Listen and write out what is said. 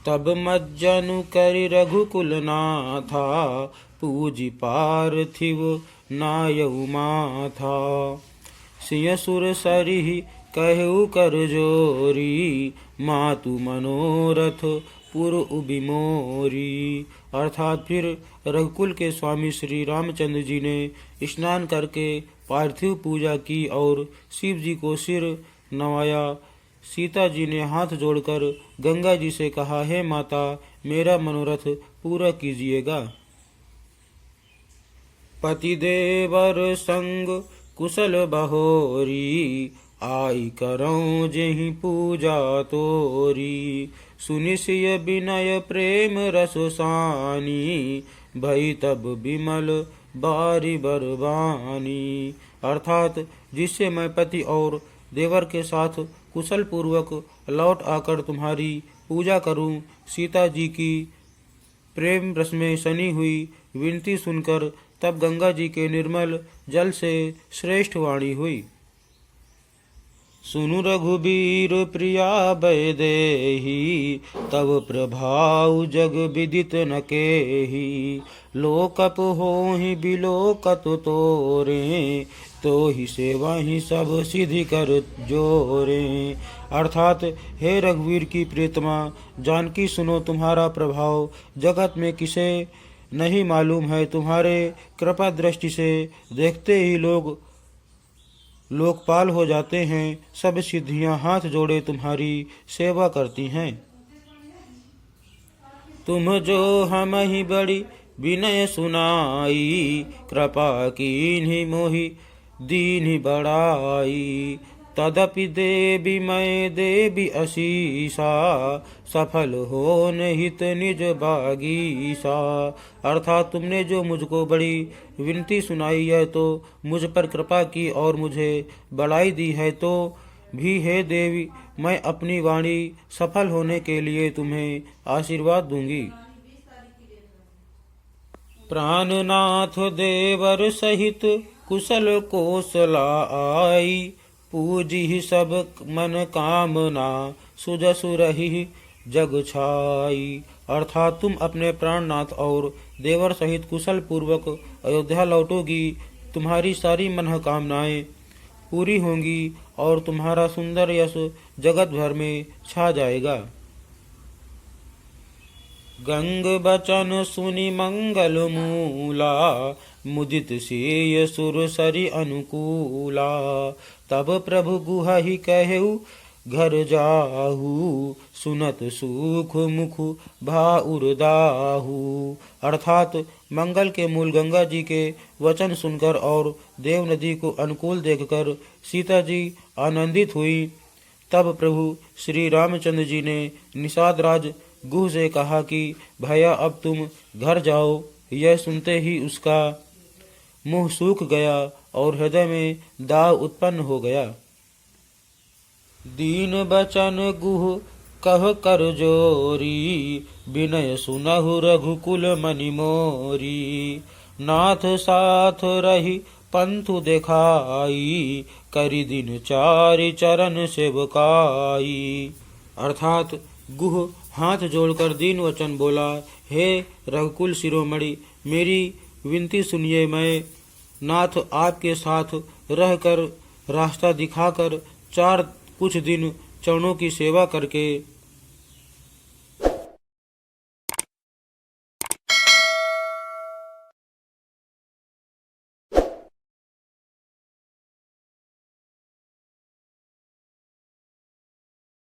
तब मज्जनु करि रघुकुल नाथा, पूजी पार्थिव नायउ माथा। सिय सुर सरिहि कहु कर जोरी, मातु मनोरथ पुर उबिमोरी। अर्थात फिर रघुकुल के स्वामी श्री रामचंद्र जी ने स्नान करके पार्थिव पूजा की और शिव जी को सिर नवाया। सीता जी ने हाथ जोड़कर गंगा जी से कहा, हे माता, मेरा मनोरथ पूरा कीजिएगा। पति देवर संग कुशल बहोरी, आई करऊं जेहि पूजा तोरी। सुनि सिय विनय प्रेम रस सानी, भई तब विमल बारी बरबानी। अर्थात जिससे मैं पति और देवर के साथ कुशल पूर्वक लौट आकर तुम्हारी पूजा करूं। सीता जी की प्रेम रस में सनी हुई विनती सुनकर तब गंगा जी के निर्मल जल से श्रेष्ठ वाणी हुई। सुनु रघुबीर प्रिया वैदेही, तब प्रभाव जग विदित न केही। लोकप होहि बिलोकत तोरे, तो ही सेवाहि सब सिद्धि कर जोरे। अर्थात हे रघुवीर की प्रियतमा जानकी, सुनो, तुम्हारा प्रभाव जगत में किसे नहीं मालूम है। तुम्हारे कृपा दृष्टि से देखते ही लोग लोकपाल हो जाते हैं। सब सिद्धियां हाथ जोड़े तुम्हारी सेवा करती हैं। तुम जो हम ही बड़ी विनय सुनाई, कृपा कीन्हि मोहि दीन्हि बड़ाई। तदपि देवी मैं देवी असीसा, सफल हो निहित निज बागीसा। अर्थात तुमने जो मुझको बड़ी विनती सुनाई है तो मुझ पर कृपा की और मुझे बड़ाई दी है, तो भी हे देवी, मैं अपनी वाणी सफल होने के लिए तुम्हें आशीर्वाद दूंगी। प्राणनाथ देवर सहित कुशल कोसला आई, पूजी सब मन कामना सुजसु रही जग छाई। अर्थात तुम अपने प्राणनाथ और देवर सहित कुशल पूर्वक अयोध्या लौटोगी। तुम्हारी सारी मनोकामनाएं पूरी होंगी और तुम्हारा सुंदर यश जगत भर में छा जाएगा। गंग बचन सुनि मंगल मूला, मुदित सेय सुर सरि अनुकूला। तब प्रभु गुहहि कहु घर जाहू, सुनत सुख मुख भाउर दाहू। अर्थात मंगल के मूल गंगा जी के वचन सुनकर और देव नदी को अनुकूल देखकर सीता जी आनंदित हुई। तब प्रभु श्री रामचंद्र जी ने निषाद राज गुह से कहा कि भैया अब तुम घर जाओ। यह सुनते ही उसका मुंह सूख गया और हृदय में दाव उत्पन्न हो गया। दीन बचन गुह कह कर जोरी, विनय सुनहु रघुकुल मनि मोरी। नाथ साथ रही पंथु देखाई, करि दिन चारि चरण सेवकाई। अर्थात गुह हाथ जोड़कर दीन वचन बोला, हे रघुकुल शिरोमणि, मेरी विनती सुनिए। मैं नाथ आपके साथ रहकर रास्ता दिखाकर कुछ दिन चरणों की सेवा करके